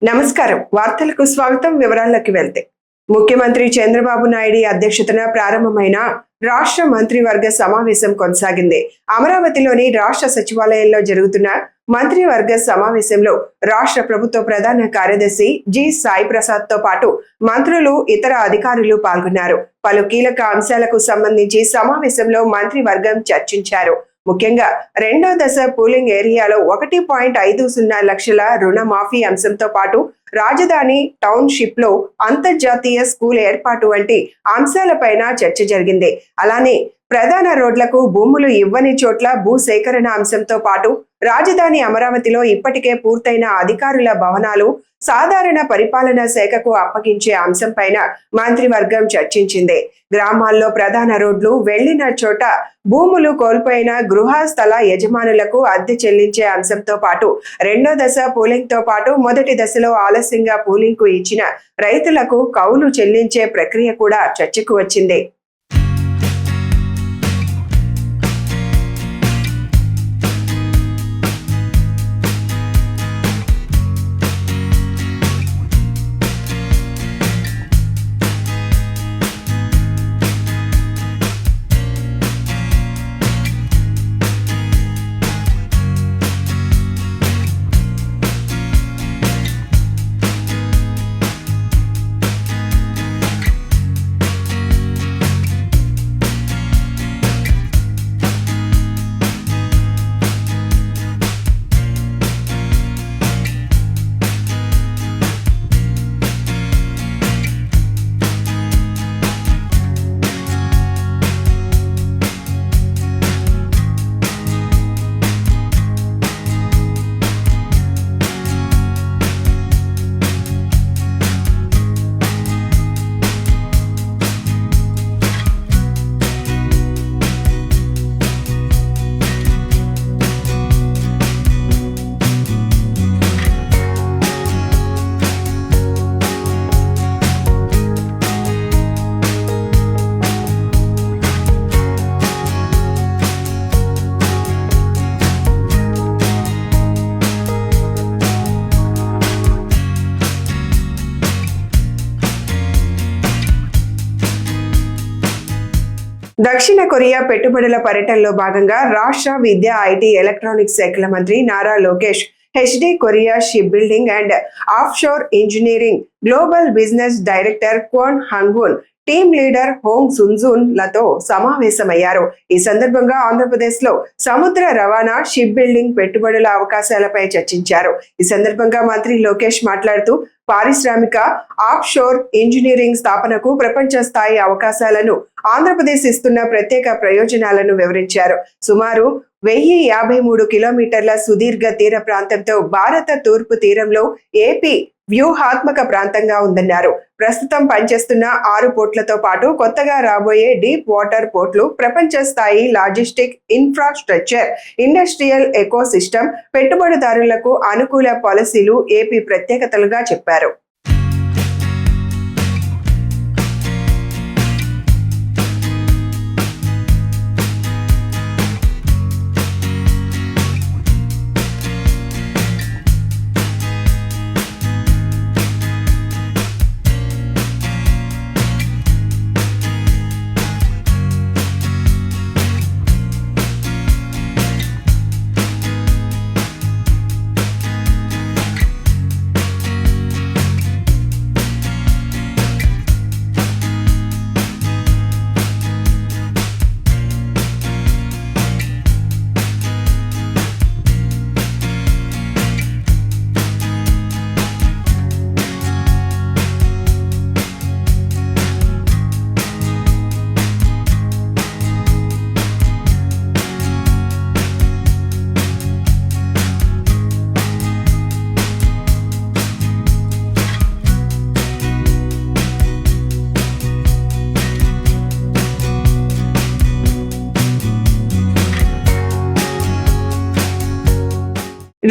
నమస్కారం. వార్తలకు స్వాగతం. వివరాల్లోకి వెళ్తే ముఖ్యమంత్రి చంద్రబాబు నాయుడు అధ్యక్షతన ప్రారంభమైన రాష్ట్ర మంత్రివర్గ సమావేశం కొనసాగింది. అమరావతిలోని రాష్ట్ర సచివాలయంలో జరుగుతున్న మంత్రివర్గ సమావేశంలో రాష్ట్ర ప్రభుత్వ ప్రధాన కార్యదర్శి జి సాయి ప్రసాద్ తో పాటు మంత్రులు, ఇతర అధికారులు పాల్గొన్నారు. పలు కీలక అంశాలకు సంబంధించి సమావేశంలో మంత్రివర్గం చర్చించారు. ముఖ్యంగా రెండో దశ పూలింగ్ ఏరియాలో 1.50 లక్షల రుణమాఫీ అంశంతో పాటు రాజధాని టౌన్షిప్ లో అంతర్జాతీయ స్కూల్ ఏర్పాటు వంటి అంశాలపైన చర్చ జరిగింది. అలానే ప్రధాన రోడ్లకు భూములు ఇవ్వని చోట్ల భూసేకరణ అంశంతో పాటు రాజధాని అమరావతిలో ఇప్పటికే పూర్తయిన అధికారుల భవనాలు సాధారణ పరిపాలనా శాఖకు అప్పగించే అంశంపైన మంత్రివర్గం చర్చించింది. గ్రామాల్లో ప్రధాన రోడ్లు వెళ్లిన చోట భూములు కోల్పోయిన గృహ స్థల యజమానులకు అద్దె చెల్లించే అంశంతో పాటు రెండో దశ పూలింగ్ తో పాటు మొదటి దశలో ఆలస్యంగా పూలింగ్ కు ఇచ్చిన రైతులకు కౌలు చెల్లించే ప్రక్రియ కూడా చర్చకు వచ్చింది. దక్షిణ కొరియా పెట్టుబడుల పర్యటనలో భాగంగా రాష్ట్ర విద్యా, ఐటీ, ఎలక్ట్రానిక్స్ శాఖల మంత్రి Nara Lokesh HD Korea shipbuilding and offshore engineering global business director Kwon Hangun, team leader Hong Sunjun లతో సమావేశమయ్యారు. ఈ సందర్భంగా ఆంధ్రప్రదేశ్ లో సముద్ర రవాణా, షిప్ బిల్డింగ్ పెట్టుబడుల అవకాశాలపై చర్చించారు. ఈ సందర్భంగా మంత్రి లోకేష్ మాట్లాడుతూ పారిశ్రామిక, ఆఫ్ షోర్ ఇంజనీరింగ్ స్థాపనకు ప్రపంచ స్థాయి అవకాశాలను ఆంధ్రప్రదేశ్ ఇస్తున్న ప్రత్యేక ప్రయోజనాలను వివరించారు. సుమారు 1053 కిలోమీటర్ల సుదీర్ఘ తీర ప్రాంతంతో భారత తూర్పు తీరంలో ఏపీ వ్యూహాత్మక ప్రాంతంగా ఉందన్నారు. ప్రస్తుతం పనిచేస్తున్న 6 పోర్ట్లతో పాటు కొత్తగా రాబోయే డీప్ వాటర్ పోర్ట్లు ప్రపంచ స్థాయి logistic infrastructure, industrial eco system, పెట్టుబడిదారులకు అనుకూల పాలసీలు ఏపీ ప్రత్యేకతలుగా చెప్పారు.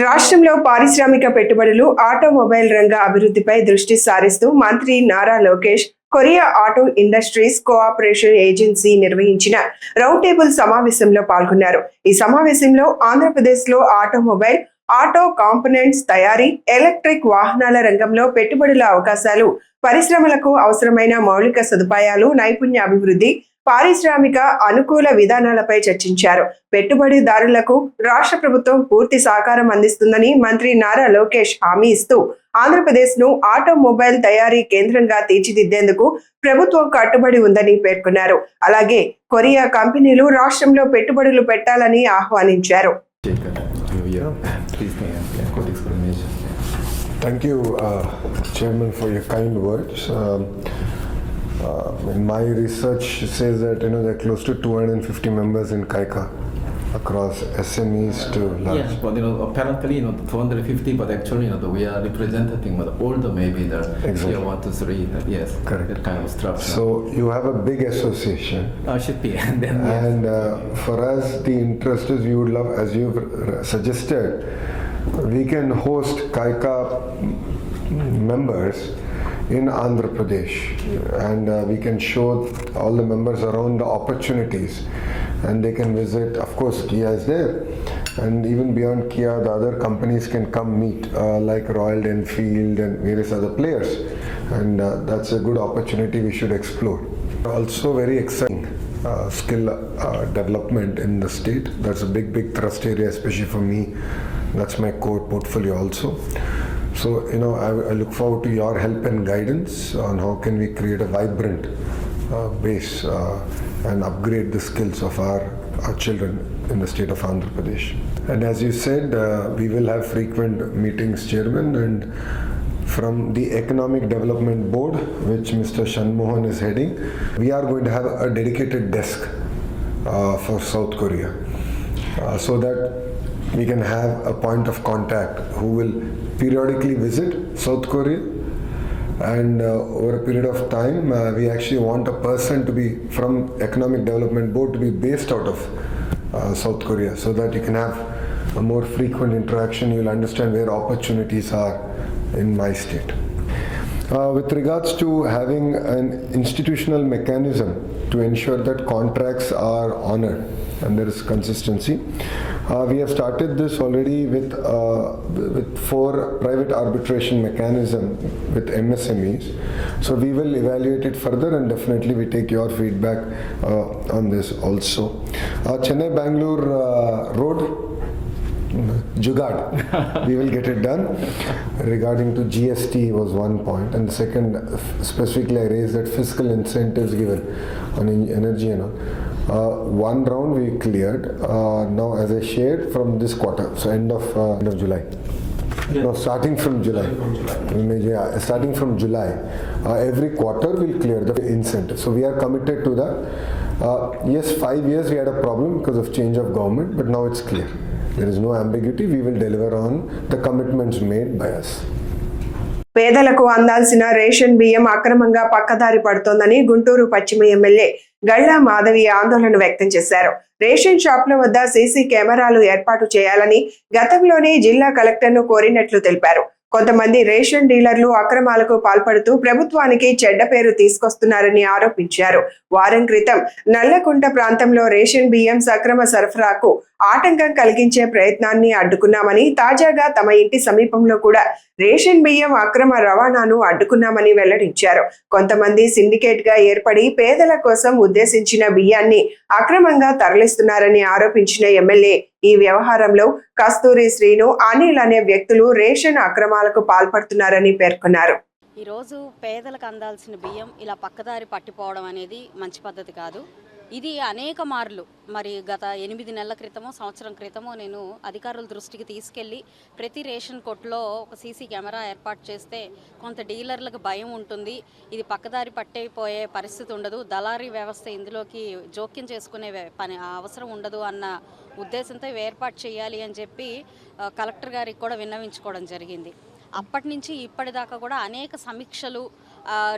రాష్ట్రంలో పారిశ్రామిక పెట్టుబడులు, ఆటోమొబైల్ రంగ అభివృద్ధిపై దృష్టి సారిస్తూ మంత్రి Nara Lokesh Korea auto industries cooperation agency నిర్వహించిన రౌండ్ టేబుల్ సమావేశంలో పాల్గొన్నారు. ఈ సమావేశంలో ఆంధ్రప్రదేశ్ లో ఆటోమొబైల్, ఆటో కాంపోనెంట్స్ తయారీ, ఎలక్ట్రిక్ వాహనాల రంగంలో పెట్టుబడుల అవకాశాలు, పరిశ్రమలకు అవసరమైన మౌలిక సదుపాయాలు, నైపుణ్య అభివృద్ధి, పారిశ్రామిక అనుకూల విధానాలపై చర్చించారు. పెట్టుబడిదారులకు రాష్ట్ర ప్రభుత్వం పూర్తి సహకారం అందిస్తుందని మంత్రి నారా లోకేష్ హామీ ఇస్తూ ఆంధ్రప్రదేశ్ను ఆటోమొబైల్ తయారీ కేంద్రంగా తీర్చిదిద్దేందుకు ప్రభుత్వం కట్టుబడి ఉందని పేర్కొన్నారు. అలాగే కొరియా కంపెనీలు రాష్ట్రంలో పెట్టుబడులు పెట్టాలని ఆహ్వానించారు. Thank you, Chairman, for your kind words. My research says that there are close to 250 members in KAIKA across SMEs to large. Yes, but apparently 250, but actually we are representing all the maybe the Exactly. tier 1 to 3. Yes, Correct. that kind of structure. So you have a big association. Should be, and then yes. And for us, the interest is we would love, as you've suggested, we can host KAIKA members in Andhra Pradesh, and we can show all the members around the opportunities, and they can visit. Of course, Kia is there, and even beyond Kia, the other companies can come meet, like Royal Enfield and various other players, and that's a good opportunity we should explore. Also very exciting skill development in the state. That's a big thrust area, especially for me. That's my core portfolio also. So I look forward to your help and guidance on how can we create a vibrant base and upgrade the skills of our children in the state of Andhra Pradesh. And as you said, we will have frequent meetings, Chairman, and from the Economic Development Board, which Mr. Shanmohan is heading, we are going to have a dedicated desk for South Korea, so that we can have a point of contact who will periodically visit South Korea, and over a period of time we actually want a person to be from Economic Development Board to be based out of South Korea, so that you can have a more frequent interaction. You'll understand where opportunities are in my state. With regards to having an institutional mechanism to ensure that contracts are honored and there is consistency, we have started this already with 4 private arbitration mechanism with MSMEs. So we will evaluate it further, and definitely we take your feedback on this also. Chennai-Bangalore road, Jugaad, we will get it done. Regarding to GST was one point, and the second, specifically I raised that fiscal incentives given on energy and all. One round we cleared. Now, as I shared, from this quarter, so end of July. Yeah. No, starting from July. Starting from July, every quarter we'll clear the incentive. So we are committed to that. Yes, 5 years we had a problem because of change of government, but now it's clear. There is no ambiguity. We will deliver on the commitments made by us. పేదలకు అందాల్సిన ration బియ్యం అక్రమంగా పక్కదారి పడుతోందని గుంటూరు పశ్చిమ MLA Galla Madhavi ఆందోళన వ్యక్తం చేశారు. Ration షాపుల వద్ద సీసీ కెమెరాలు ఏర్పాటు చేయాలని గతంలోనే జిల్లా కలెక్టర్ను కోరినట్లు తెలిపారు. కొంతమంది రేషన్ డీలర్లు అక్రమాలకు పాల్పడుతూ ప్రభుత్వానికి చెడ్డ పేరు తీసుకొస్తున్నారని ఆరోపించారు. వారం క్రితం నల్లకుంట ప్రాంతంలో రేషన్ బియ్యం సక్రమ సరఫరాకు ఆటంకం కలిగించే ప్రయత్నాన్ని అడ్డుకున్నామని, తాజాగా తమ ఇంటి సమీపంలో కూడా రేషన్ బియ్యం అక్రమ రవాణాను అడ్డుకున్నామని వెల్లడించారు. కొంతమంది సిండికేట్ గా ఏర్పడి పేదల కోసం ఉద్దేశించిన బియ్యాన్ని అక్రమంగా తరలిస్తున్నారని ఆరోపించిన ఎమ్మెల్యే ఈ వ్యవహారంలో కస్తూరి శ్రీను, అనిల్ అనే వ్యక్తులు రేషన్ అక్రమాలకు పాల్పడుతున్నారని పేర్కొన్నారు. ఈరోజు పేదలకు అందాల్సిన బియ్యం ఇలా పక్కదారి పట్టిపోవడం అనేది మంచి పద్ధతి కాదు. ఇది అనేక మార్లు మరి గత 8 నెలల క్రితమో సంవత్సరం క్రితమో నేను అధికారుల దృష్టికి తీసుకెళ్ళి ప్రతి రేషన్ కొట్టులో ఒక సీసీ కెమెరా ఏర్పాటు చేస్తే కొంత డీలర్లకు భయం ఉంటుంది, ఇది పక్కదారి పట్టేపోయే పరిస్థితి ఉండదు, దళారీ వ్యవస్థ ఇందులోకి జోక్యం చేసుకునే పని అవసరం ఉండదు అన్న ఉద్దేశంతో ఇవి ఏర్పాటు చేయాలి అని చెప్పి కలెక్టర్ గారికి కూడా విన్నవించుకోవడం జరిగింది. అప్పటి నుంచి ఇప్పటిదాకా కూడా అనేక సమీక్షలు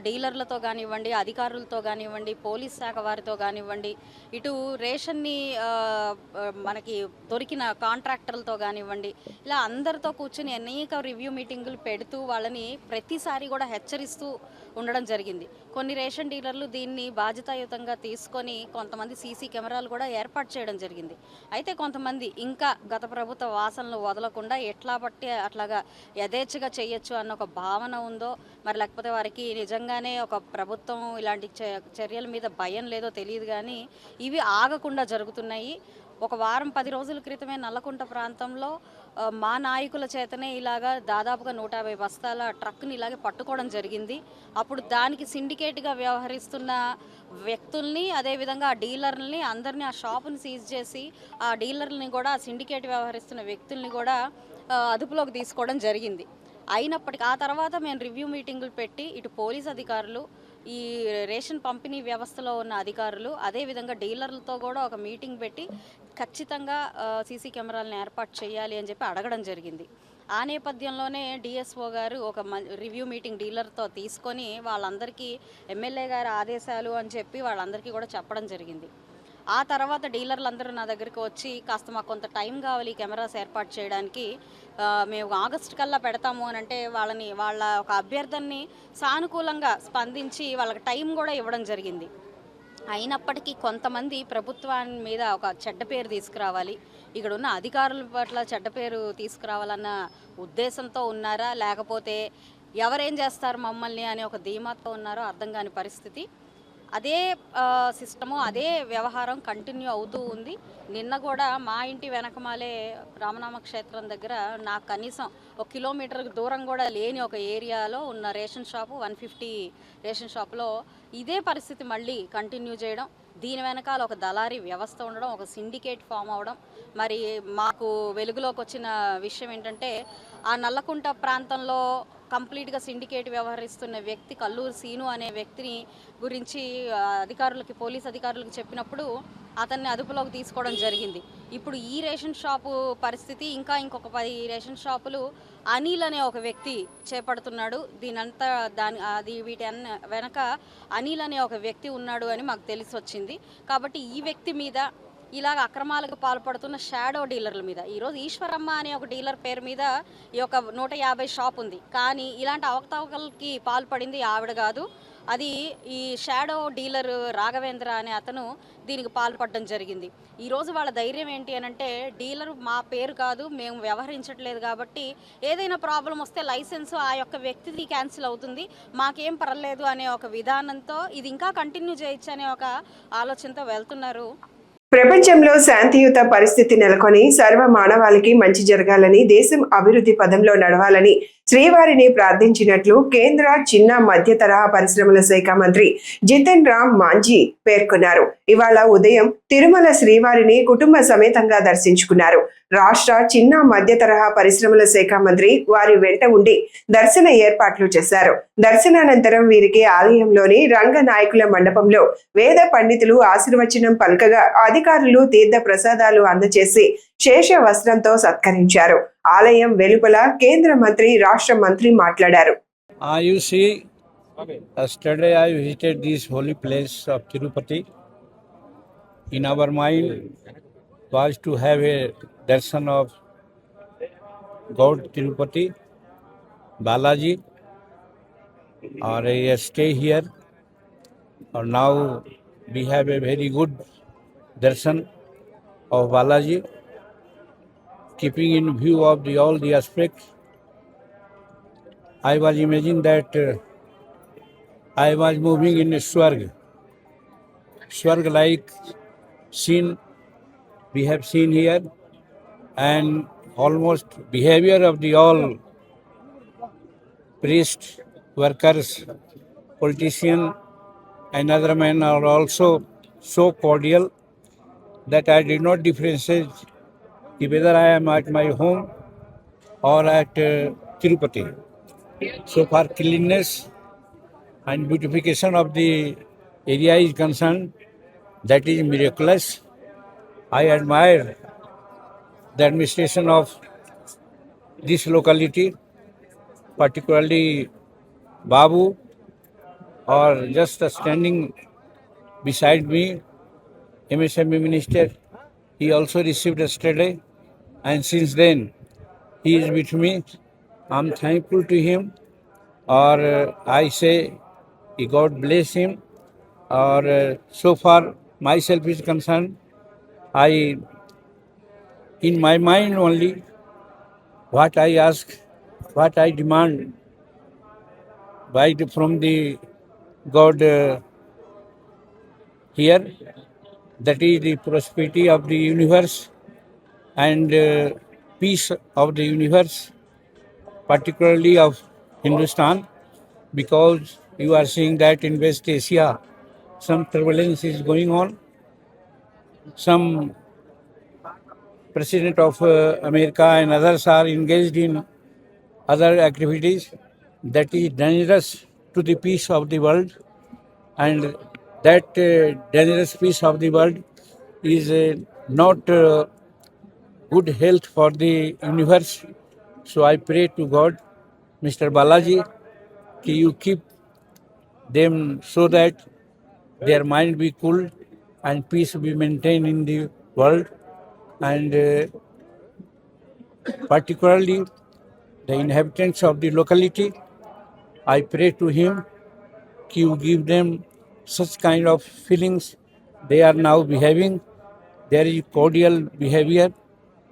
డీలర్లతో కానివ్వండి, అధికారులతో కానివ్వండి, పోలీస్ శాఖ వారితో కానివ్వండి, ఇటు రేషన్ని మనకి దొరికిన కాంట్రాక్టర్లతో కానివ్వండి, ఇలా అందరితో కూర్చొని అనేక రివ్యూ మీటింగులు పెడుతూ వాళ్ళని ప్రతిసారి కూడా హెచ్చరిస్తూ ఉండడం జరిగింది. కొన్ని రేషన్ డీలర్లు దీన్ని బాధ్యతాయుతంగా తీసుకొని కొంతమంది సీసీ కెమెరాలు కూడా ఏర్పాటు చేయడం జరిగింది. అయితే కొంతమంది ఇంకా గత ప్రభుత్వ వాసనలు వదలకుండా ఎట్లా పట్టి అట్లాగా యథేచ్ఛగా చేయొచ్చు అన్న ఒక భావన ఉందో, మరి లేకపోతే వారికి నిజంగానే ఒక ప్రభుత్వం ఇలాంటి చర్యల మీద భయం లేదో తెలియదు, కానీ ఇవి ఆగకుండా జరుగుతున్నాయి. ఒక వారం 10 రోజుల క్రితమే నల్లకుంట ప్రాంతంలో మా నాయకుల చేతనే ఇలాగా దాదాపుగా 150 బస్తాల ట్రక్ని ఇలాగే పట్టుకోవడం జరిగింది. అప్పుడు దానికి సిండికేట్గా వ్యవహరిస్తున్న వ్యక్తుల్ని, అదేవిధంగా ఆ డీలర్ని అందరినీ ఆ షాపుని సీజ్ చేసి ఆ డీలర్ని కూడా, ఆ సిండికేట్ వ్యవహరిస్తున్న వ్యక్తుల్ని కూడా అదుపులోకి తీసుకోవడం జరిగింది. అయినప్పటికీ ఆ తర్వాత మేము రివ్యూ మీటింగులు పెట్టి ఇటు పోలీస్ అధికారులు, ఈ రేషన్ పంపిణీ వ్యవస్థలో ఉన్న అధికారులు, అదేవిధంగా డీలర్లతో కూడా ఒక మీటింగ్ పెట్టి ఖచ్చితంగా సీసీ కెమెరాలను ఏర్పాటు చేయాలి అని చెప్పి అడగడం జరిగింది. ఆ నేపథ్యంలోనే డిఎస్ఓ గారు ఒక రివ్యూ మీటింగ్ డీలర్తో తీసుకొని వాళ్ళందరికీ ఎమ్మెల్యే గారి ఆదేశాలు అని చెప్పి వాళ్ళందరికీ కూడా చెప్పడం జరిగింది. ఆ తర్వాత డీలర్లందరూ నా దగ్గరికి వచ్చి కాస్త మాకు కొంత టైం కావాలి కెమెరాస్ ఏర్పాటు చేయడానికి, మేము ఆగస్టు కల్లా పెడతాము అని అంటే వాళ్ళ ఒక అభ్యర్థనని సానుకూలంగా స్పందించి వాళ్ళకి టైం కూడా ఇవ్వడం జరిగింది. అయినప్పటికీ కొంతమంది ప్రభుత్వాన్ని మీద ఒక చెడ్డ పేరు తీసుకురావాలి, ఇక్కడ ఉన్న అధికారుల పట్ల చెడ్డ పేరు తీసుకురావాలన్న ఉద్దేశంతో ఉన్నారా, లేకపోతే ఎవరేం చేస్తారు మమ్మల్ని అనే ఒక ధీమాతో ఉన్నారో అర్థం కాని పరిస్థితి. అదే సిస్టము, అదే వ్యవహారం కంటిన్యూ అవుతూ ఉంది. నిన్న కూడా మా ఇంటి వెనకమాలే రామనామ క్షేత్రం దగ్గర నాకు కనీసం 1 కిలోమీటర్ దూరం కూడా లేని ఒక ఏరియాలో ఉన్న రేషన్ షాపు 150 రేషన్ షాపులో ఇదే పరిస్థితి మళ్ళీ కంటిన్యూ చేయడం, దీని వెనకాల ఒక దళారీ వ్యవస్థ ఉండడం, ఒక సిండికేట్ ఫామ్ అవడం. మరి మాకు వెలుగులోకి వచ్చిన విషయం ఏంటంటే, ఆ నల్లకుంట ప్రాంతంలో కంప్లీట్గా సిండికేట్ వ్యవహరిస్తున్న వ్యక్తి కల్లూరు సీను అనే వ్యక్తిని గురించి అధికారులకి, పోలీస్ అధికారులకు చెప్పినప్పుడు అతన్ని అదుపులోకి తీసుకోవడం జరిగింది. ఇప్పుడు ఈ రేషన్ షాపు పరిస్థితి, ఇంకా ఇంకొక 10 రేషన్ షాపులు అనిల్ అనే ఒక వ్యక్తి చేపడుతున్నాడు. వీటి వెనక అనిల్ అనే ఒక వ్యక్తి ఉన్నాడు అని మాకు తెలిసి వచ్చింది. కాబట్టి ఈ వ్యక్తి మీద, ఇలాగ అక్రమాలకు పాల్పడుతున్న షాడో డీలర్ల మీద, ఈరోజు ఈశ్వరమ్మ అనే ఒక డీలర్ పేరు మీద ఈ యొక్క 150 షాప్ ఉంది, కానీ ఇలాంటి అవకతవకలకి పాల్పడింది ఆవిడ కాదు, అది ఈ షాడో డీలర్ రాఘవేంద్ర అనే అతను దీనికి పాల్పడడం జరిగింది. ఈరోజు వాళ్ళ ధైర్యం ఏంటి అని అంటే, డీలర్ మా పేరు కాదు, మేము వ్యవహరించట్లేదు కాబట్టి ఏదైనా ప్రాబ్లం వస్తే లైసెన్స్ ఆ యొక్క వ్యక్తిది క్యాన్సిల్ అవుతుంది, మాకేం పర్లేదు అనే ఒక విధానంతో ఇది ఇంకా కంటిన్యూ చేయొచ్చు అనే ఒక ఆలోచనతో వెళ్తున్నారు. ప్రపంచంలో శాంతియుత పరిస్థితి నెలకొని సర్వ మానవాళికి మంచి జరగాలని, దేశం అభివృద్ధి పదంలో నడవాలని శ్రీవారిని ప్రార్థించినట్లు కేంద్ర చిన్న మధ్య తరహా పరిశ్రమల శాఖ మంత్రి జితన్ రామ్ మాంఝీ పేర్కొన్నారు. ఇవాళ ఉదయం తిరుమల శ్రీవారిని కుటుంబ సమేతంగా దర్శించుకున్నారు. రాష్ట్ర చిన్న మధ్య తరహా పరిశ్రమల శాఖ మంత్రి వారి వెంట ఉండి దర్శన ఏర్పాట్లు చేశారు. దర్శనానంతరం వీరికి ఆలయంలోని రంగ నాయకుల మండపంలో వేద పండితులు ఆశీర్వచనం పలకగా అధికారులు తీర్థ ప్రసాదాలు అందజేసి శేష వస్త్రంతో సత్కరించారు. ఆలయం వెలుపల కేంద్ర మంత్రి, రాష్ట్ర మంత్రి మాట్లాడారు. You see, yesterday I visited this holy place of Tirupati. In our mind was to have a darshan of God Tirupati, Balaji, or a stay here. Or now we have a very good darshan of Balaji, keeping in view of all the aspects. I was imagining that I was moving in a Swarg-like scene we have seen here, and almost behavior of the all priests, workers, politicians, and other men are also so cordial that I did not differentiate whether I am at my home or at Tirupati. So far cleanliness and beautification of the area is concerned, that is miraculous. I admire the administration of this locality, particularly Babu or just standing beside me, MSME Minister. He also received yesterday, and since then he is with me. I'm thankful to him, or I say, God bless him. Or so far myself is concerned, I in my mind only what I ask, what I demand from the God here, that is the prosperity of the universe and peace of the universe, particularly of Hindustan, because you are seeing that in West Asia some turbulence is going on. Some President of America and others are engaged in other activities that is dangerous to the peace of the world, and that dangerous peace of the world is not good health for the universe. So I pray to God, Mr. Balaji, कि you keep them so that their mind be cool and peace be maintained in the world, and particularly the inhabitants of the locality. I pray to him that you give them such kind of feelings they are now behaving. There is cordial behavior,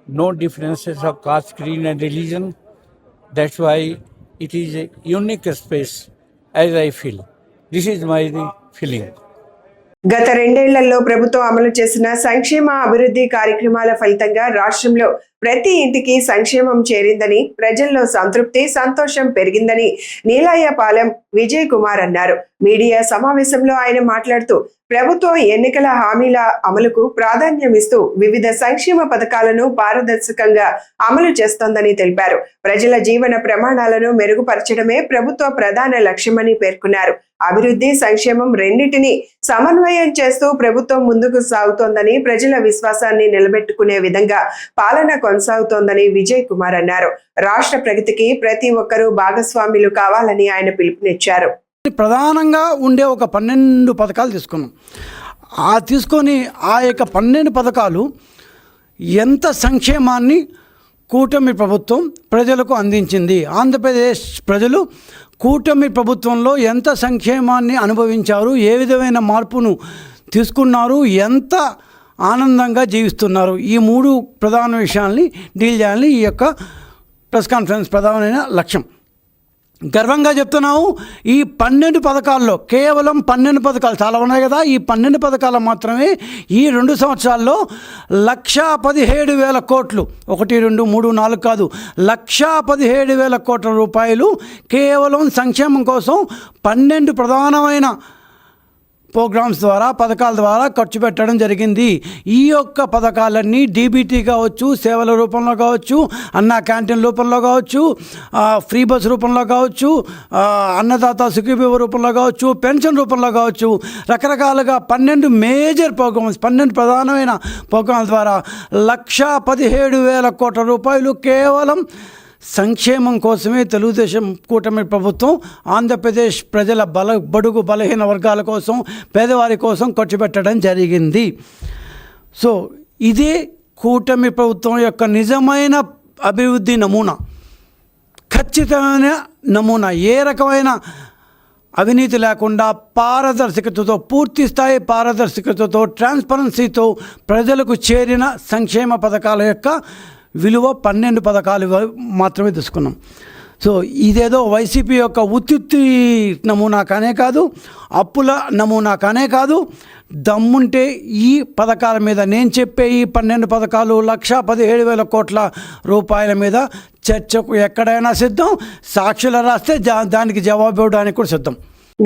no differences of caste, creed and religion. That's why it is a unique space, as I feel. This is my feeling. గత 2 ఏళ్లలో ప్రభుత్వం అమలు చేసిన సంక్షేమ అభివృద్ధి కార్యక్రమాల ఫలితంగా రాష్ట్రంలో ప్రతి ఇంటికి సంక్షేమం చేరిందని, ప్రజల్లో సంతృప్తి, సంతోషం పెరిగిందని నీలాయపాలెం విజయ్ కుమార్ అన్నారు. మీడియా సమావేశంలో ఆయన మాట్లాడుతూ ప్రభుత్వం ఎన్నికల హామీల అమలుకు ప్రాధాన్యం ఇస్తూ వివిధ సంక్షేమ పథకాలను పారదర్శకంగా అమలు చేస్తోందని తెలిపారు. ప్రజల జీవన ప్రమాణాలను మెరుగుపరచడమే ప్రభుత్వ ప్రధాన లక్ష్యమని పేర్కొన్నారు. అభివృద్ధి, సంక్షేమం రెండింటినీ సమన్వయం చేస్తూ ప్రభుత్వం ముందుకు సాగుతోందని, ప్రజల విశ్వాసాన్ని నిలబెట్టుకునే విధంగా పాలన కొనసాగుతోందని విజయ్ కుమార్ అన్నారు. రాష్ట్ర ప్రగతికి ప్రతి ఒక్కరూ భాగస్వాములు కావాలని ఆయన పిలుపునిచ్చారు. ప్రధానంగా ఉండే ఒక 12 పథకాలు తీసుకున్నాం. తీసుకొని ఆ యొక్క 12 పథకాలు ఎంత సంక్షేమాన్ని కూటమి ప్రభుత్వం ప్రజలకు అందించింది, ఆంధ్రప్రదేశ్ ప్రజలు కూటమి ప్రభుత్వంలో ఎంత సంక్షేమాన్ని అనుభవించారు, ఏ విధమైన మార్పును తీసుకున్నారు, ఎంత ఆనందంగా జీవిస్తున్నారు, ఈ 3 ప్రధాన విషయాల్ని డీల్ చేయాలని ఈ యొక్క ప్రెస్ కాన్ఫరెన్స్ ప్రధానమైన లక్ష్యం. గర్వంగా చెప్తున్నాము, ఈ 12 పథకాల్లో కేవలం 12 పథకాలు చాలా ఉన్నాయి కదా, ఈ 12 పథకాలు మాత్రమే ఈ 2 సంవత్సరాల్లో 1,17,000 కోట్లు, 1, 2, 3, 4 కాదు, 1,17,000 కోట్ల రూపాయలు కేవలం సంక్షేమం కోసం 12 ప్రధానమైన ప్రోగ్రామ్స్ ద్వారా, పథకాల ద్వారా ఖర్చు పెట్టడం జరిగింది. ఈ యొక్క పథకాలన్నీ డీబీటీ కావచ్చు, సేవల రూపంలో కావచ్చు, అన్న క్యాంటీన్ రూపంలో కావచ్చు, ఫ్రీ బస్ రూపంలో కావచ్చు, అన్నదాత సుఖీభీమ రూపంలో కావచ్చు, పెన్షన్ రూపంలో కావచ్చు, రకరకాలుగా 12 మేజర్ ప్రోగ్రామ్స్, 12 ప్రధానమైన ప్రోగ్రామ్స్ ద్వారా 1,17,000 కోట్ల రూపాయలు కేవలం సంక్షేమం కోసమే తెలుగుదేశం కూటమి ప్రభుత్వం ఆంధ్రప్రదేశ్ ప్రజల బడుగు బలహీన వర్గాల కోసం, పేదవారి కోసం ఖర్చు పెట్టడం జరిగింది. సో ఇదే కూటమి ప్రభుత్వం యొక్క నిజమైన అభివృద్ధి నమూనా, ఖచ్చితమైన నమూనా. ఏ రకమైన అవినీతి లేకుండా పారదర్శకతతో, పూర్తి స్థాయి పారదర్శకతతో, ట్రాన్స్పరెన్సీతో ప్రజలకు చేరిన సంక్షేమ పథకాల యొక్క విలువ 12 పథకాలు మాత్రమే తీసుకున్నాం. సో ఇదేదో వైసీపీ యొక్క ఉత్తుత్తి నమూనా కానే కాదు, అప్పుల నమూనా కానే కాదు. దమ్ముంటే ఈ పథకాల మీద, నేను చెప్పే ఈ 12 పథకాలు 1,17,000 కోట్ల రూపాయల మీద చర్చకు ఎక్కడైనా సిద్ధం. సాక్షులు రాస్తే దానికి జవాబు ఇవ్వడానికి కూడా సిద్ధం.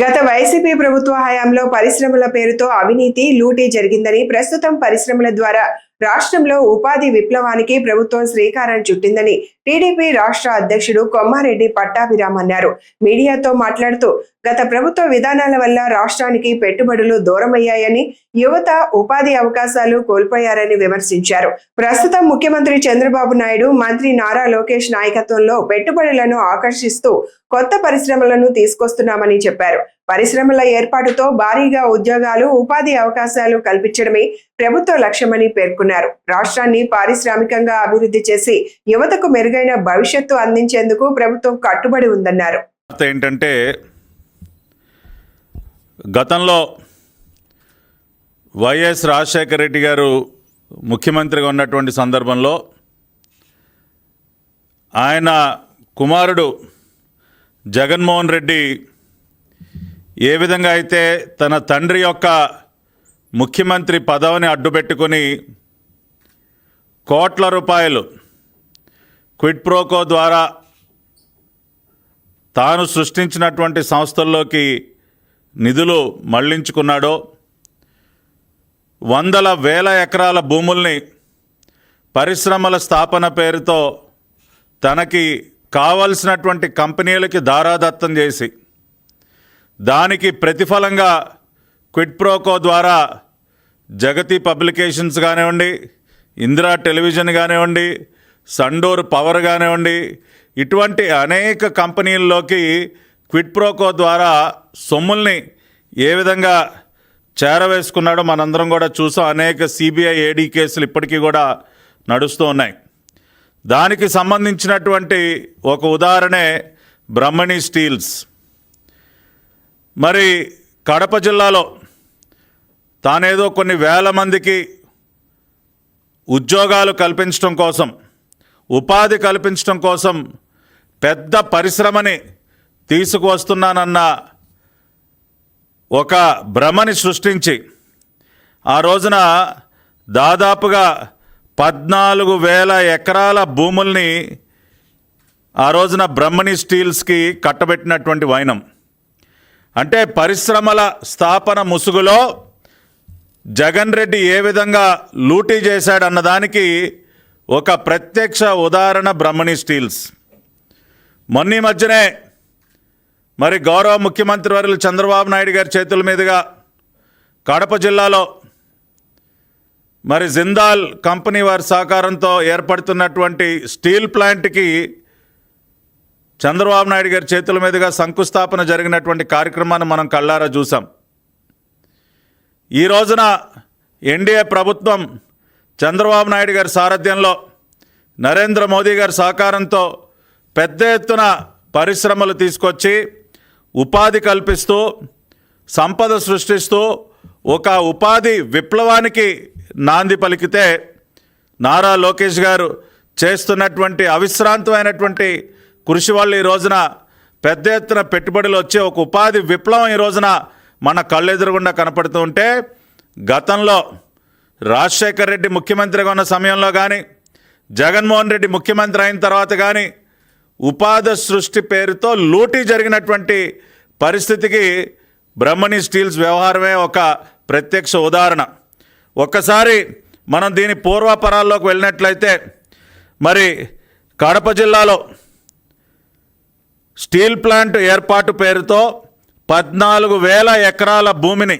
గత వైసీపీ ప్రభుత్వ హయాంలో పరిశ్రమల పేరుతో అవినీతి, లూటీ జరిగిందని, ప్రస్తుతం పరిశ్రమల ద్వారా రాష్ట్రంలో ఉపాధి విప్లవానికి ప్రభుత్వం శ్రీకారం చుట్టిందని టీడీపీ రాష్ట్ర అధ్యక్షుడు కొమ్మారెడ్డి పట్టాభిరామ్ అన్నారు. మీడియాతో మాట్లాడుతూ గత ప్రభుత్వ విధానాల వల్ల రాష్ట్రానికి పెట్టుబడులు దూరమయ్యాయని, యువత ఉపాధి అవకాశాలు కోల్పోయారని విమర్శించారు. ప్రస్తుతం ముఖ్యమంత్రి చంద్రబాబు నాయుడు, మంత్రి నారా లోకేష్ నాయకత్వంలో పెట్టుబడులను ఆకర్షిస్తూ కొత్త పరిశ్రమలను తీసుకొస్తున్నామని చెప్పారు. పరిశ్రమల ఏర్పాటుతో భారీగా ఉద్యోగాలు, ఉపాధి అవకాశాలు కల్పించడమే ప్రభుత్వ లక్ష్యమని పేర్కొన్నారు. రాష్ట్రాన్ని పారిశ్రామికంగా అభివృద్ధి చేసి యువతకు మెరుగైన భవిష్యత్తు అందించేందుకు ప్రభుత్వం కట్టుబడి ఉందన్నారు. ఏంటంటే గతంలో వైఎస్ రాజశేఖర రెడ్డి గారు ముఖ్యమంత్రిగా ఉన్నటువంటి సందర్భంలో ఆయన కుమారుడు జగన్మోహన్ రెడ్డి ఏ విధంగా అయితే తన తండ్రి యొక్క ముఖ్యమంత్రి పదవిని అడ్డుపెట్టుకొని కోట్ల రూపాయలు క్విడ్ ప్రోకో ద్వారా తాను సృష్టించినటువంటి సంస్థల్లోకి నిధులు మళ్లించుకున్నాడో, వందల వేల ఎకరాల భూముల్ని పరిశ్రమల స్థాపన పేరుతో తనకి కావలసినటువంటి కంపెనీలకి దారాదత్తం చేసి దానికి ప్రతిఫలంగా క్విడ్ ప్రోకో ద్వారా జగతి పబ్లికేషన్స్ కానివ్వండి, ఇందిరా టెలివిజన్ కానివ్వండి, సండూర్ పవర్ కానివ్వండి, ఇటువంటి అనేక కంపెనీల్లోకి క్విడ్ ప్రోకో ద్వారా సొమ్ముల్ని ఏ విధంగా చేరవేసుకున్నాడో మనందరం కూడా చూసాం. అనేక సిబిఐ ఏడీ కేసులు ఇప్పటికీ కూడా నడుస్తూ ఉన్నాయి. దానికి సంబంధించినటువంటి ఒక ఉదాహరణే బ్రహ్మణి స్టీల్స్. మరి కడప జిల్లాలో తానేదో కొన్ని వేల మందికి ఉద్యోగాలు కల్పించడం కోసం, ఉపాధి కల్పించడం కోసం పెద్ద పరిశ్రమని తీసుకువస్తున్నానన్న ఒక భ్రమని సృష్టించి ఆ రోజున దాదాపుగా 14,000 ఎకరాల భూముల్ని ఆ రోజున బ్రహ్మణి స్టీల్స్కి కట్టబెట్టినటువంటి వైనం. అంటే పరిశ్రమల స్థాపన ముసుగులో జగన్ రెడ్డి ఏ విధంగా లూటీ చేశాడన్నదానికి ఒక ప్రత్యక్ష ఉదాహరణ బ్రహ్మణి స్టీల్స్. మొన్న మధ్యనే మరి గౌరవ ముఖ్యమంత్రి వర్యులు చంద్రబాబు నాయుడు గారి చేతుల మీదుగా కడప జిల్లాలో మరి జిందాల్ కంపెనీ వారి సహకారంతో ఏర్పడుతున్నటువంటి స్టీల్ ప్లాంట్కి చంద్రబాబు నాయుడు గారి చేతుల మీదుగా శంకుస్థాపన జరిగినటువంటి కార్యక్రమాన్ని మనం కళ్ళారా చూసాం. ఈ రోజున ఎన్డీఏ ప్రభుత్వం చంద్రబాబు నాయుడు గారి సారథ్యంలో, నరేంద్ర మోదీ గారి సహకారంతో పెద్ద ఎత్తున పరిశ్రమలు తీసుకొచ్చి ఉపాధి కల్పిస్తూ, సంపద సృష్టిస్తూ ఒక ఉపాధి విప్లవానికి నాంది పలికితే నారా లోకేష్ గారు చేస్తున్నటువంటి అవిశ్రాంతమైనటువంటి కృషి వల్ల ఈ రోజున పెద్ద ఎత్తున పెట్టుబడులు వచ్చే ఒక ఉపాధి విప్లవం ఈ రోజున మన కళ్ళెదురుగుండా కనపడుతూ ఉంటే, గతంలో రాజశేఖర రెడ్డి ముఖ్యమంత్రిగా ఉన్న సమయంలో కానీ, జగన్మోహన్ రెడ్డి ముఖ్యమంత్రి అయిన తర్వాత కానీ ఉపాధి సృష్టి పేరుతో లూటీ జరిగినటువంటి పరిస్థితికి బ్రహ్మణి స్టీల్స్ వ్యవహారమే ఒక ప్రత్యక్ష ఉదాహరణ. ఒక్కసారి మనం దీని పూర్వాపరాల్లోకి వెళ్ళినట్లయితే మరి కడప జిల్లాలో స్టీల్ ప్లాంట్ ఏర్పాటు పేరుతో 14,000 ఎకరాల భూమిని,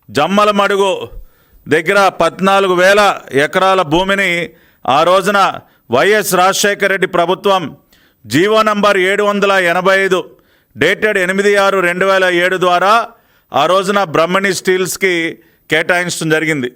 జమ్మలమడుగు దగ్గర 14,000 ఎకరాల భూమిని ఆ రోజున వైఎస్ రాజశేఖర రెడ్డి ప్రభుత్వం జీవో నంబర్ 785 డేటెడ్ 8/6/2007 ద్వారా ఆ రోజున బ్రహ్మణి స్టీల్స్కి కేటాయించడం జరిగింది.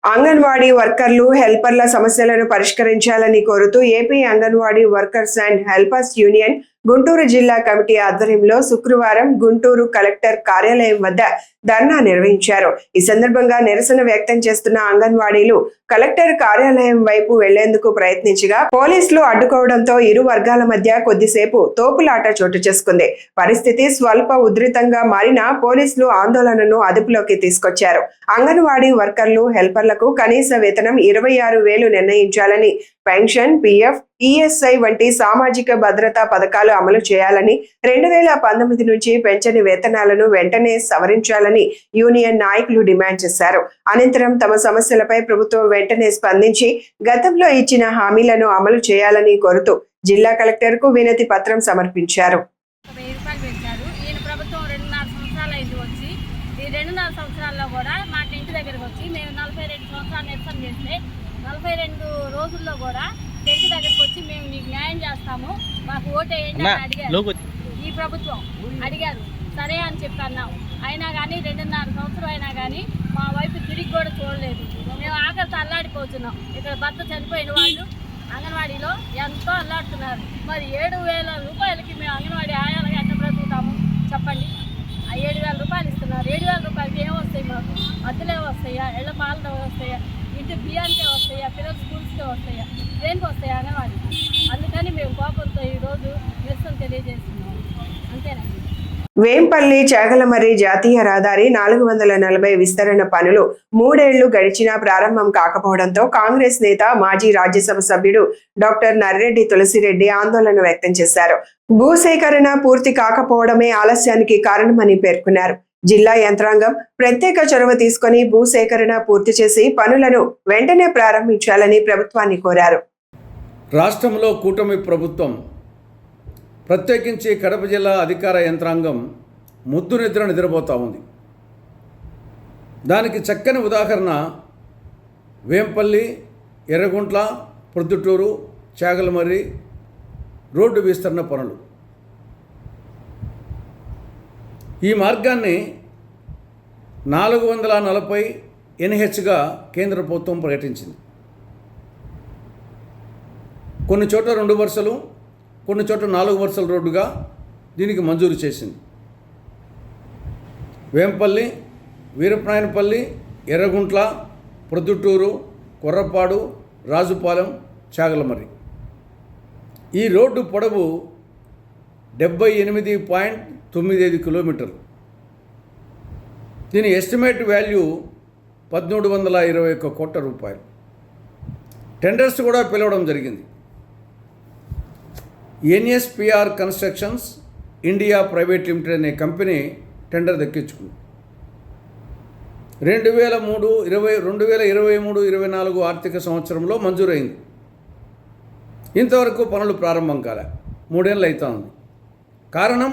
అంగన్వాడీ వర్కర్లు, హెల్పర్ల సమస్యలను పరిష్కరించాలని కోరుతూ AP anganwadi workers and helpers union Guntur జిల్లా కమిటీ ఆధ్వర్యంలో శుక్రవారం గుంటూరు కలెక్టర్ కార్యాలయం వద్ద ధర్నా నిర్వహించారు. ఈ సందర్భంగా నిరసన వ్యక్తం చేస్తున్న అంగన్వాడీలు కలెక్టర్ కార్యాలయం వైపు వెళ్లేందుకు ప్రయత్నించగా పోలీసులు అడ్డుకోవడంతో ఇరు వర్గాల మధ్య కొద్దిసేపు తోపులాట చోటు చేసుకుంది. పరిస్థితి స్వల్ప ఉధృతంగా మారిన పోలీసులు ఆందోళనను అదుపులోకి తీసుకొచ్చారు. అంగన్వాడీ వర్కర్లు, హెల్పర్లకు కనీస వేతనం 26,000 నిర్ణయించాలని, పెన్షన్, పిఎఫ్, ఈఎస్ఐ వంటి సామాజిక భద్రతా పథకాలు అమలు చేయాలని, 2019 నుంచి పెంచని వేతనాలను వెంటనే సవరించాలని యూనియన్ నాయకులు డిమాండ్ చేశారు. అనంతరం తమ సమస్యలపై ప్రభుత్వం వెంటనే స్పందించి గతంలో ఇచ్చిన హామీలను అమలు చేయాలని కోరుతూ జిల్లా కలెక్టర్ కు వినతి పత్రం సమర్పించారు. 1000 రూపాయలు పెంచారు. ఈయన ప్రభుత్వం 2.5 సంవత్సరాలు అయింది వచ్చి. ఈ 2.5 సంవత్సరాల్లో కూడా మాకు ఇంటి దగ్గరకు వచ్చి మేము 42 సంవత్సరాలు నిరసన చేస్తే 42 రోజుల్లో కూడా ఇంటి దగ్గరకు వచ్చి మేము నీకు న్యాయం చేస్తాము, మాకు ఓటేయండి అని అడిగారు. ఈ ప్రభుత్వం అడిగారు. సరే అని చెప్పి అన్నాం. అయినా కానీ 2.5 సంవత్సరం అయినా కానీ మా వైపు తిరిగి కూడా చూడలేదు. మేము ఆకలితో అల్లాడిపోతున్నాం. ఇక్కడ భర్త చనిపోయిన వాళ్ళు అంగన్వాడీలో ఎంతో అల్లాడుతున్నారు. మరి 7,000 రూపాయలకి మేము అంగన్వాడీ ఆయాలుగా ఎంత బ్రతుకుతాము చెప్పండి. 7,000 రూపాయలు ఇస్తున్నారు. 7,000 రూపాయలకి ఏమొస్తాయి మాకు? అద్దెలే వస్తాయా? ఇళ్ళ పాలతో వస్తాయా? ఇంటి బియ్యానికే వస్తాయా? పిల్లల స్కూల్స్కే వస్తాయా? దేనికి వస్తాయి అంగన్వాడీ? అందుకని మేము కోపంతో ఈరోజు నిరసన తెలియజేస్తున్నాం. అంతేనండి. వేంపల్లి చాగలమర్రి జాతీయ రహదారి 440 విస్తరణ పనులు 3 ఏళ్లు గడిచినా ప్రారంభం కాకపోవడంతో కాంగ్రెస్ నేత మాజీ రాజ్యసభ సభ్యుడు డాక్టర్ నర్రెడ్డి తులసిరెడ్డి ఆందోళన వ్యక్తం చేశారు. భూసేకరణ పూర్తి కాకపోవడమే ఆలస్యానికి కారణమని పేర్కొన్నారు. జిల్లా యంత్రాంగం ప్రత్యేక చొరవ తీసుకుని భూసేకరణ పూర్తి చేసి పనులను వెంటనే ప్రారంభించాలని ప్రభుత్వాన్ని కోరారు. రాష్ట్రంలో కూటమి ప్రభుత్వం ప్రత్యేకించి కడప జిల్లా అధికార యంత్రాంగం ముద్దు నిద్రపోతూ ఉంది. దానికి చక్కని ఉదాహరణ వేంపల్లి, ఎర్రగుంట్ల, ప్రొద్దుటూరు, చాగలమర్రి రోడ్డు విస్తరణ పనులు. ఈ మార్గాన్ని 440 NHగా కేంద్ర ప్రభుత్వం ప్రకటించింది. కొన్ని చోట్ల 2 వరుసలు, కొన్ని చోట్ల 4 వరుసల రోడ్డుగా దీనికి మంజూరు చేసింది. వేంపల్లి, వీరప్రాయనపల్లి, ఎర్రగుంట్ల, ప్రొద్దుటూరు, కొర్రపాడు, రాజుపాలెం, చాగలమర్రి. ఈ రోడ్డు పొడవు 78.95 కిలోమీటర్లు. దీని ఎస్టిమేట్ వాల్యూ 1,321 కోట్ల రూపాయలు. టెండర్స్ కూడా పిలవడం జరిగింది. NSPR constructions India private limited అనే కంపెనీ టెండర్ దక్కించుకుంది. 2023-24 ఆర్థిక సంవత్సరంలో మంజూరైంది. ఇంతవరకు పనులు ప్రారంభం కాలే. 3 ఏళ్ళు అవుతా ఉంది. కారణం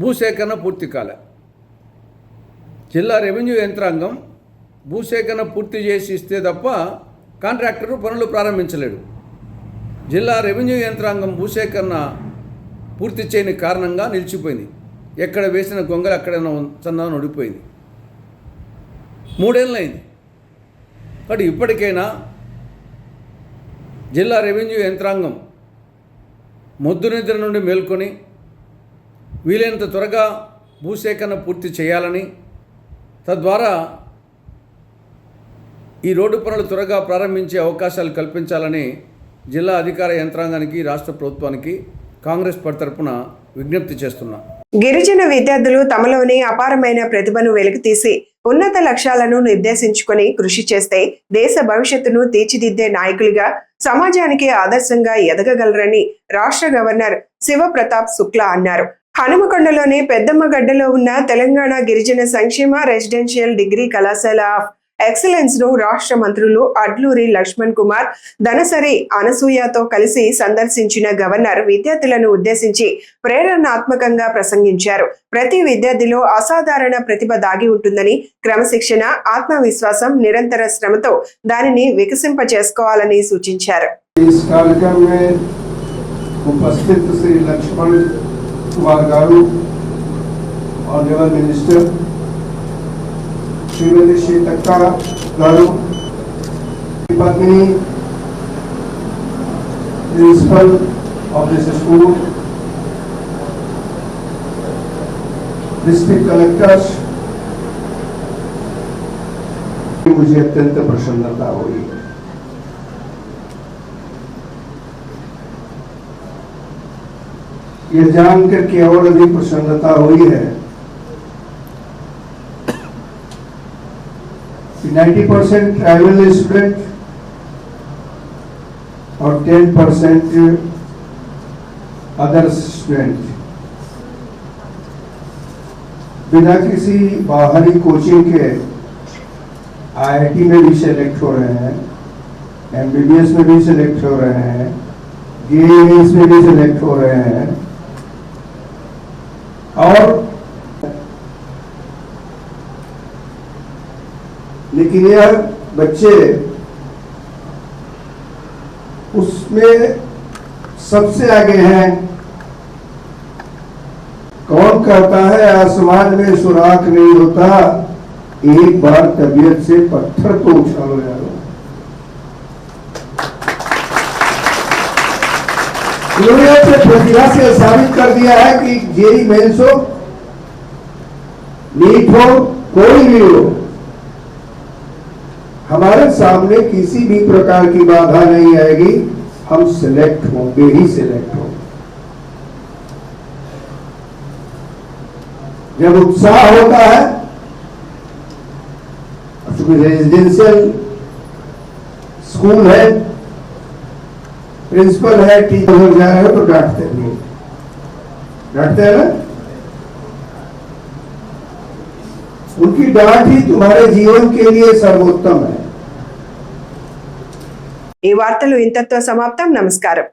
భూసేకరణ పూర్తి కాలే. జిల్లా రెవెన్యూ యంత్రాంగం భూసేకరణ పూర్తి చేసి ఇస్తే తప్ప కాంట్రాక్టరు పనులు ప్రారంభించలేడు. జిల్లా రెవెన్యూ యంత్రాంగం భూసేకరణ పూర్తి చేయని కారణంగా నిలిచిపోయింది. ఎక్కడ వేసిన గొంగలు అక్కడే చందాన ఒడిపోయింది. 3 ఏళ్ళు అయింది. కాబట్టి ఇప్పటికైనా జిల్లా రెవెన్యూ యంత్రాంగం మొద్దు నిద్ర నుండి మేల్కొని వీలైనంత త్వరగా భూసేకరణ పూర్తి చేయాలని, తద్వారా ఈ రోడ్డు పనులు త్వరగా ప్రారంభించే అవకాశాలు కల్పించాలని జిల్లా అధికార యంత్రాంగానికి, రాష్ట్ర ప్రభుత్వానికి కాంగ్రెస్ పార్టీ తరఫున విజ్ఞప్తి చేస్తున్నా. గిరిజన విద్యార్థులు తమలోని అపారమైన ప్రతిభను వెలికితీసి ఉన్నత లక్ష్యాలను నిర్దేశించుకొని కృషి చేస్తే దేశ భవిష్యత్తును తీర్చిదిద్దే నాయకులుగా సమాజానికి ఆదర్శంగా ఎదగగలరని రాష్ట్ర గవర్నర్ శివప్రతాప్ శుక్లా అన్నారు. హనుమకొండలోని పెద్దమ్మగడ్డలో ఉన్న తెలంగాణ గిరిజన సంక్షేమ రెసిడెన్షియల్ డిగ్రీ కళాశాల ఆఫ్ ఎక్సలెన్స్ ను రాష్ట్ర మంత్రులు అడ్లూరి లక్ష్మణ్ కుమార్, ధనసరి అనసూయతో కలిసి సందర్శించిన గవర్నర్ విద్యార్థులను ఉద్దేశించి ప్రేరణాత్మకంగా ప్రసంగించారు. ప్రతి విద్యార్థిలో అసాధారణ ప్రతిభ దాగి ఉంటుందని, క్రమశిక్షణ, ఆత్మవిశ్వాసం, నిరంతర శ్రమతో దానిని వికసింపచేసుకోవాలని సూచించారు. श्रीमती श्रीतक्का गारू पत्नी principal of this school, district collectors, मुझे अत्यंत प्रसन्नता हुई। ये जानकर के और अधिक प्रसन्नता हुई है 90% ट्राइबल स्टूडेंट और 10% अदर स्टूडेंट बिना किसी बाहरी कोचिंग के IIT में भी सेलेक्ट हो रहे हैं, MBBS में भी सेलेक्ट हो रहे हैं, JEEs में भी सेलेक्ट हो रहे हैं। और लेकिन यह बच्चे उसमें सबसे आगे हैं। कौन करता है, आसमान में सुराख नहीं होता, एक बार तबीयत से पत्थर तो उछालो यारो। उन्होंने अपने प्रतिभा से साबित कर दिया है कि जेई मेंस हो, नीट हो, कोई भी हो, हमारे सामने किसी भी प्रकार की बाधा नहीं आएगी, हम सिलेक्ट होंगे ही सिलेक्ट होंगे। जब उत्साह होता है, चूंकि रेजिडेंशियल स्कूल है, प्रिंसिपल है, टीचर जा रहे हो तो डांटते हैं ना, उनकी डांट ही तुम्हारे जीवन के लिए सर्वोत्तम है। ఈ వార్తలు ఇంతటితో సమాప్తం. నమస్కారం.